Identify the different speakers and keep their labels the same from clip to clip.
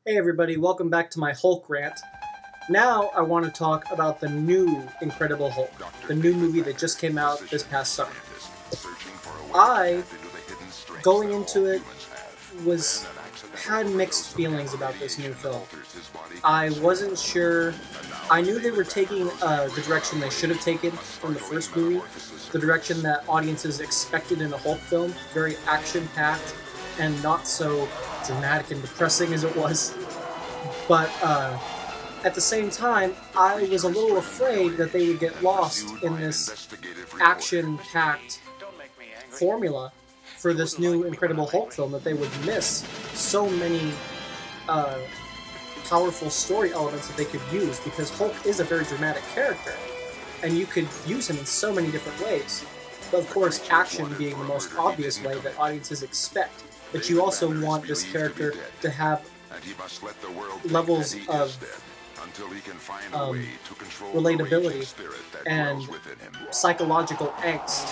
Speaker 1: Hey everybody, welcome back to my Hulk rant. Now I want to talk about the new Incredible Hulk, the new movie that just came out this past summer. I, going into it, was had mixed feelings about this new film. I wasn't sure. I knew they were taking the direction they should have taken from the first movie, the direction that audiences expected in a Hulk film, very action-packed and not so dramatic and depressing as it was. But at the same time, I was a little afraid that they would get lost in this action-packed formula for this new Incredible Hulk film, that they would miss so many uh, powerful story elements that they could use, because Hulk is a very dramatic character, and you could use him in so many different ways. But of course, action being the most obvious way that audiences expect. But you also want this character to have levels of relatability and psychological angst,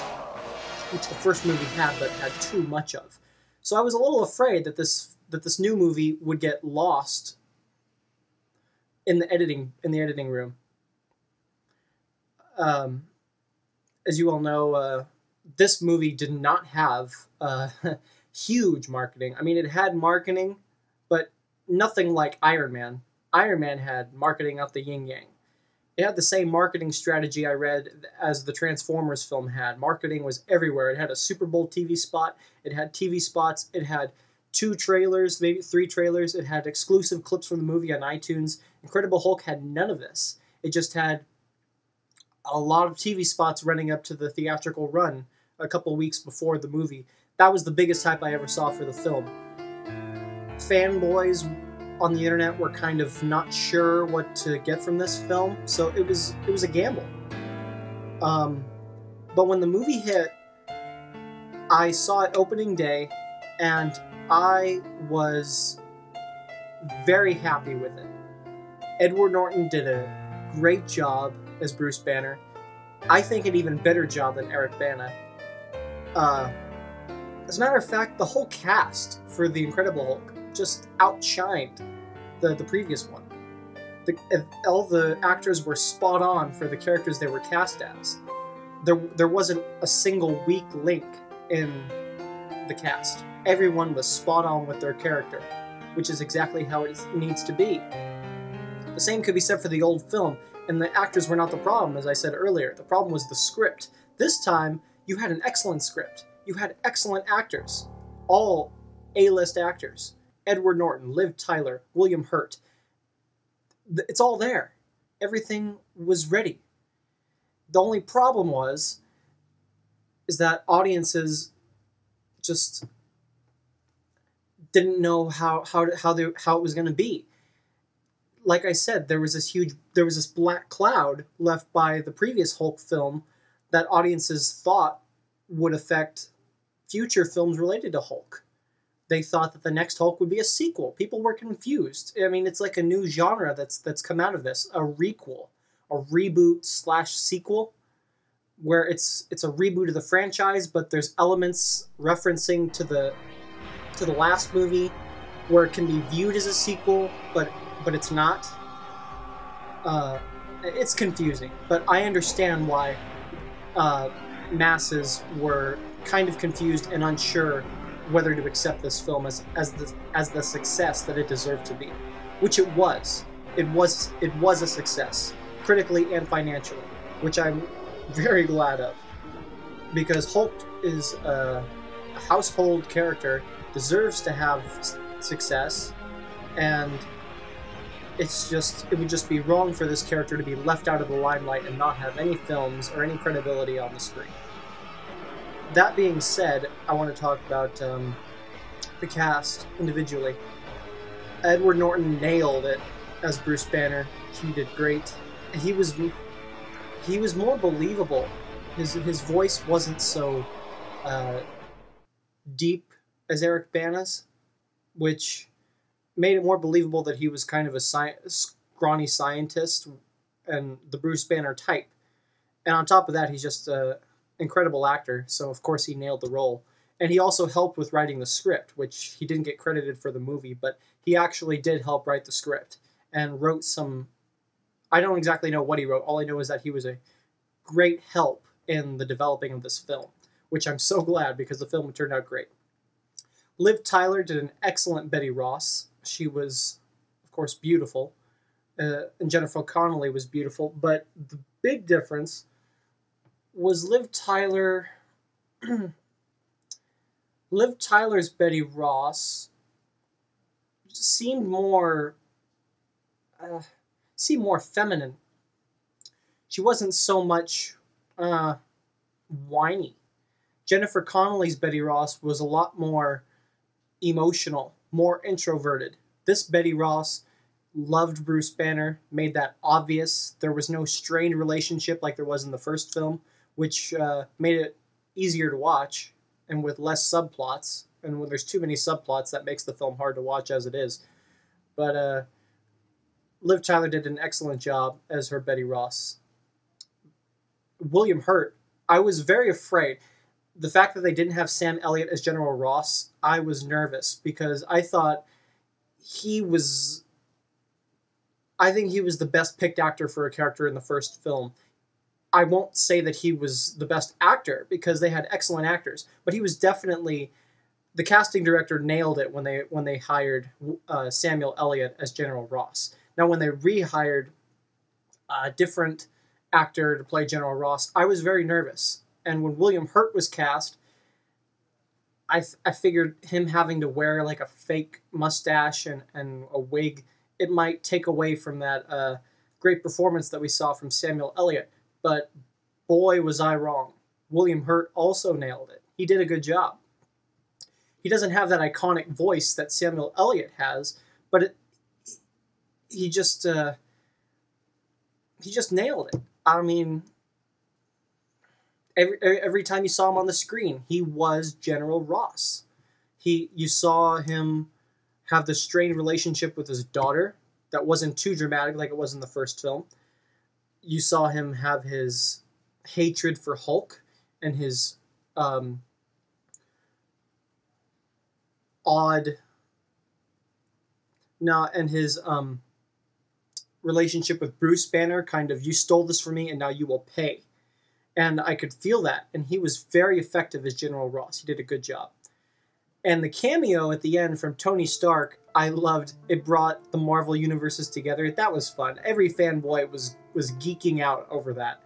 Speaker 1: which the first movie had, but had too much of. So I was a little afraid that this new movie would get lost in the editing room. As you all know, this movie did not have huge marketing. I mean, it had marketing, but nothing like Iron Man. Iron Man had marketing out the yin yang. It had the same marketing strategy I read as the Transformers film had. Marketing was everywhere. It had a Super Bowl TV spot. It had TV spots. It had 2 trailers, maybe 3 trailers. It had exclusive clips from the movie on iTunes. Incredible Hulk had none of this. It just had a lot of TV spots running up to the theatrical run a couple weeks before the movie. That was the biggest hype I ever saw for the film. Fanboys on the internet were kind of not sure what to get from this film, so it was a gamble. But when the movie hit, I saw it opening day, and I was very happy with it. Edward Norton did a great job as Bruce Banner. I think an even better job than Eric Bana. As a matter of fact, the whole cast for The Incredible Hulk just outshined the previous one. All the actors were spot on for the characters they were cast as. There wasn't a single weak link in the cast. Everyone was spot on with their character, which is exactly how it needs to be. The same could be said for the old film, and the actors were not the problem, as I said earlier. The problem was the script. This time, you had an excellent script. You had excellent actors. All A-list actors. Edward Norton, Liv Tyler, William Hurt. It's all there. Everything was ready. The only problem is that audiences just didn't know how it was going to be. Like I said, there was this black cloud left by the previous Hulk film that audiences thought would affect future films related to Hulk. They thought that the next Hulk would be a sequel. People were confused. I mean, it's like a new genre that's come out of this, a requel, a reboot / sequel, where it's a reboot of the franchise, but there's elements referencing to the last movie where it can be viewed as a sequel, but it's not. It's confusing, but I understand why masses were kind of confused and unsure whether to accept this film as the success that it deserved to be, which it was. It was a success, critically and financially, which I'm very glad of, because Hulk is a household character, deserves to have success, and it would just be wrong for this character to be left out of the limelight and not have any films or any credibility on the screen. That being said, I want to talk about the cast individually. Edward Norton nailed it as Bruce Banner. He did great. He was more believable. His voice wasn't so deep as Eric Bana's, which made it more believable that he was kind of a scrawny scientist and the Bruce Banner type. And on top of that, he's just an incredible actor, so of course he nailed the role. And he also helped with writing the script, which he didn't get credited for the movie, but he actually did help write the script and wrote some. I don't exactly know what he wrote. All I know is that he was a great help in the developing of this film, which I'm so glad because the film turned out great. Liv Tyler did an excellent Betty Ross. She was, of course, beautiful. And Jennifer Connelly was beautiful. But the big difference was Liv Tyler. Liv Tyler's Betty Ross seemed more feminine. She wasn't so much whiny. Jennifer Connelly's Betty Ross was a lot more emotional, more introverted. This Betty Ross loved Bruce Banner, made that obvious. There was no strained relationship like there was in the first film, which made it easier to watch and with less subplots. And when there's too many subplots, that makes the film hard to watch as it is. But Liv Tyler did an excellent job as her Betty Ross. William Hurt, I was very afraid. The fact that they didn't have Sam Elliott as General Ross, I was nervous because I thought I think he was the best picked actor for a character in the first film. I won't say that he was the best actor because they had excellent actors, but he was definitely, the casting director nailed it when they hired Samuel Elliott as General Ross. Now, when they rehired a different actor to play General Ross, I was very nervous. And when William Hurt was cast, I figured him having to wear like a fake mustache and a wig, it might take away from that great performance that we saw from Samuel Elliott. But boy, was I wrong. William Hurt also nailed it. He did a good job. He doesn't have that iconic voice that Samuel Elliott has, but he just nailed it. I mean, every time you saw him on the screen, he was General Ross. You saw him have the strained relationship with his daughter that wasn't too dramatic like it was in the first film. You saw him have his hatred for Hulk and his relationship with Bruce Banner, kind of, you stole this from me and now you will pay. And I could feel that, and he was very effective as General Ross. He did a good job. And the cameo at the end from Tony Stark, I loved. It brought the Marvel universes together. That was fun. Every fanboy was geeking out over that.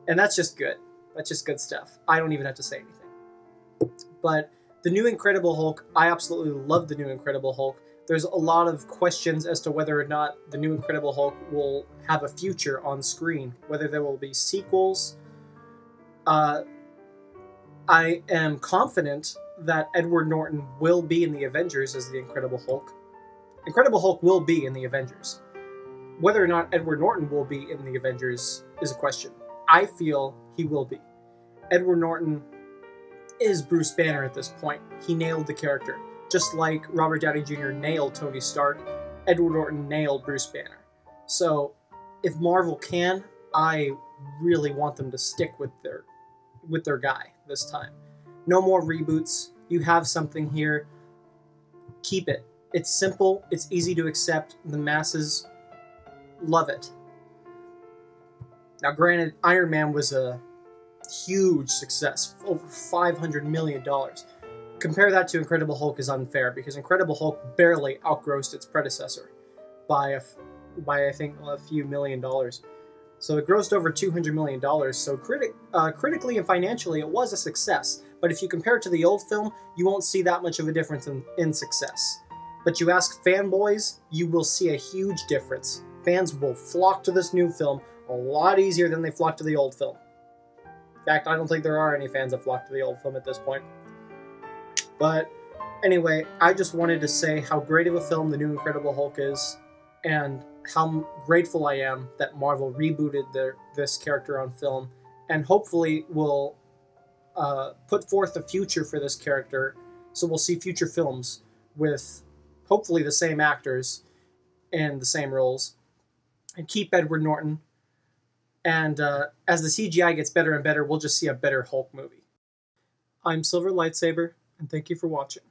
Speaker 1: And that's just good. That's just good stuff. I don't even have to say anything. But the new Incredible Hulk, I absolutely love the new Incredible Hulk. There's a lot of questions as to whether or not the new Incredible Hulk will have a future on screen, whether there will be sequels. I am confident that Edward Norton will be in the Avengers as the Incredible Hulk. Incredible Hulk will be in the Avengers. Whether or not Edward Norton will be in the Avengers is a question. I feel he will be. Edward Norton is Bruce Banner at this point. He nailed the character. Just like Robert Downey Jr. nailed Tony Stark, Edward Norton nailed Bruce Banner. So, if Marvel can, I really want them to stick with their guy this time. No more reboots. You have something here. Keep it. It's simple. It's easy to accept. The masses love it. Now, granted, Iron Man was a huge success, over $500 million. Compare that to Incredible Hulk is unfair because Incredible Hulk barely outgrossed its predecessor by I think a few $1 million. So it grossed over $200 million. So critically and financially, it was a success. But if you compare it to the old film, you won't see that much of a difference in success. But you ask fanboys, you will see a huge difference. Fans will flock to this new film a lot easier than they flock to the old film. In fact, I don't think there are any fans that flock to the old film at this point. But anyway, I just wanted to say how great of a film the new Incredible Hulk is, and how grateful I am that Marvel rebooted this character on film, and hopefully will put forth a future for this character, so we'll see future films with hopefully the same actors and the same roles, and keep Edward Norton. And as the CGI gets better and better, we'll just see a better Hulk movie. I'm Silver Lightsaber, and thank you for watching.